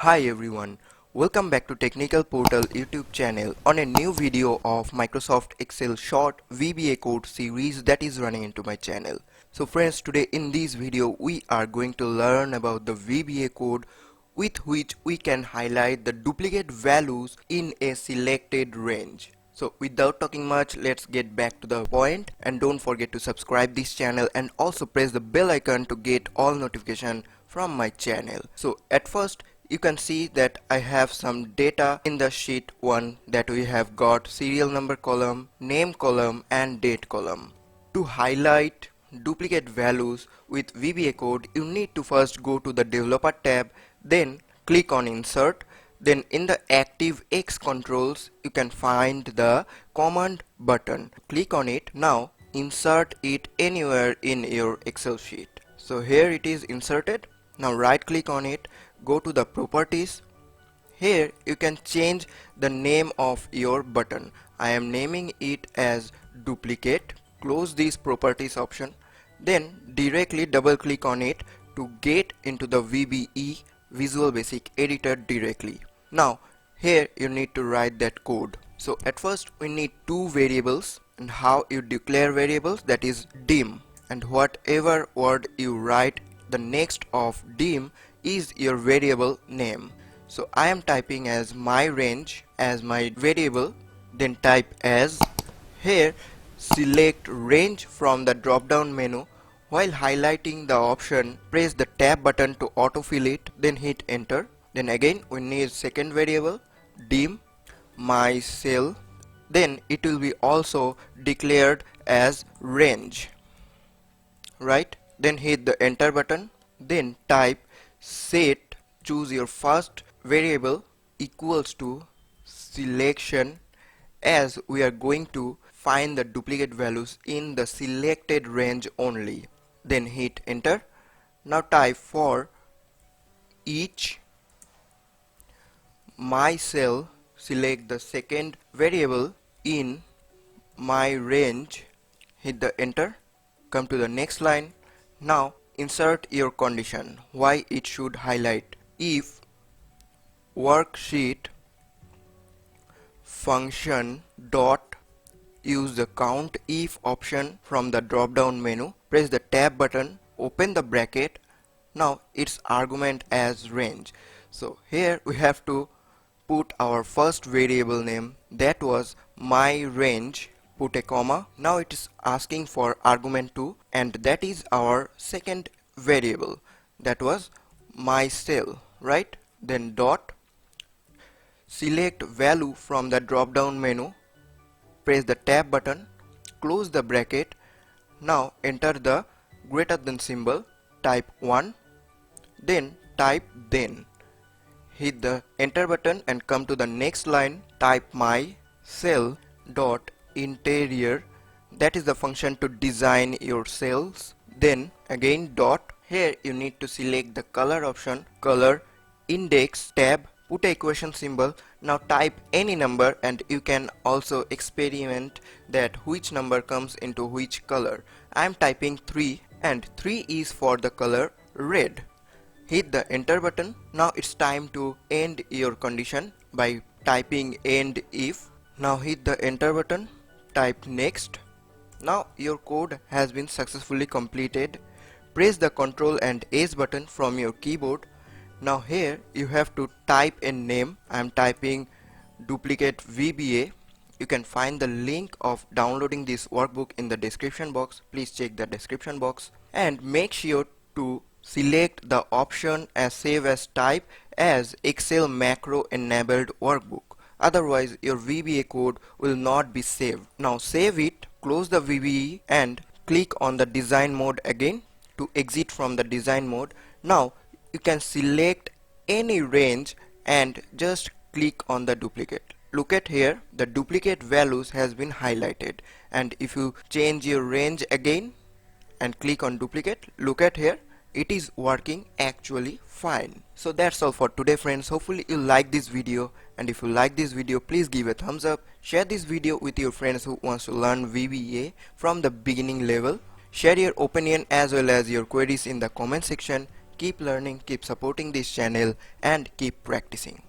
Hi everyone, welcome back to Technical Portal YouTube channel on a new video of Microsoft Excel short VBA code series that is running into my channel. So friends, today in this video we are going to learn about the VBA code with which we can highlight the duplicate values in a selected range. So without talking much, let's get back to the point, and don't forget to subscribe this channel and also press the bell icon to get all notification from my channel. So at first you can see that I have some data in the sheet 1 that we have got serial number column, name column and date column. To highlight duplicate values with VBA code, you need to first go to the developer tab, then click on insert. Then in the active X controls you can find the command button. Click on it. Now insert it anywhere in your Excel sheet. So here it is inserted. Now right click on it, go to the properties. Here you can change the name of your button. I am naming it as duplicate. Close this properties option. Then directly double click on it to get into the VBE Visual Basic editor directly. Now here you need to write that code. So at first we need two variables, and how you declare variables, that is dim, and whatever word you write the next of dim is your variable name. So I am typing as my range as my variable, then type as. Here select range from the drop down menu. While highlighting the option, press the tab button to autofill it, then hit enter. Then again we need second variable dim my cell, then it will be also declared as range, right? Then hit the enter button, then type set, choose your first variable equals to selection, as we are going to find the duplicate values in the selected range only. Then hit enter. Now type for each my cell, select the second variable in my range, hit the enter, come to the next line. Now insert your condition, why it should highlight. If worksheet function dot, use the count if option from the drop down menu, press the tab button, open the bracket. Now its argument as range. So here we have to put our first variable name, that was my range, put a comma. Now it is asking for argument 2, and that is our second variable, that was my cell, right? Then dot, select value from the drop down menu, press the tab button, close the bracket. Now enter the greater than symbol, type 1, then type then. Hit the enter button and come to the next line, type my cell dot interior, that is the function to design your cells. Then again dot, here you need to select the color option, color, index, tab, put a equation symbol. Now type any number, and you can also experiment that which number comes into which color. I am typing 3, and 3 is for the color red. Hit the enter button. Now it's time to end your condition by typing end if. Now hit the enter button, type next. Now your code has been successfully completed. Press the Ctrl and S button from your keyboard. Now here you have to type a name. I am typing duplicate VBA. You can find the link of downloading this workbook in the description box. Please check the description box, and make sure to select the option as save as type as Excel macro enabled workbook. Otherwise your VBA code will not be saved. Now save it, close the VBE and click on the design mode again to exit from the design mode. Now you can select any range and just click on the duplicate. Look at here, the duplicate values has been highlighted, and if you change your range again and click on duplicate, look at here, it is working actually fine. So that's all for today friends. Hopefully you like this video, and if you like this video, please give a thumbs up, share this video with your friends who wants to learn VBA from the beginning level. Share your opinion as well as your queries in the comment section. Keep learning, keep supporting this channel, and keep practicing.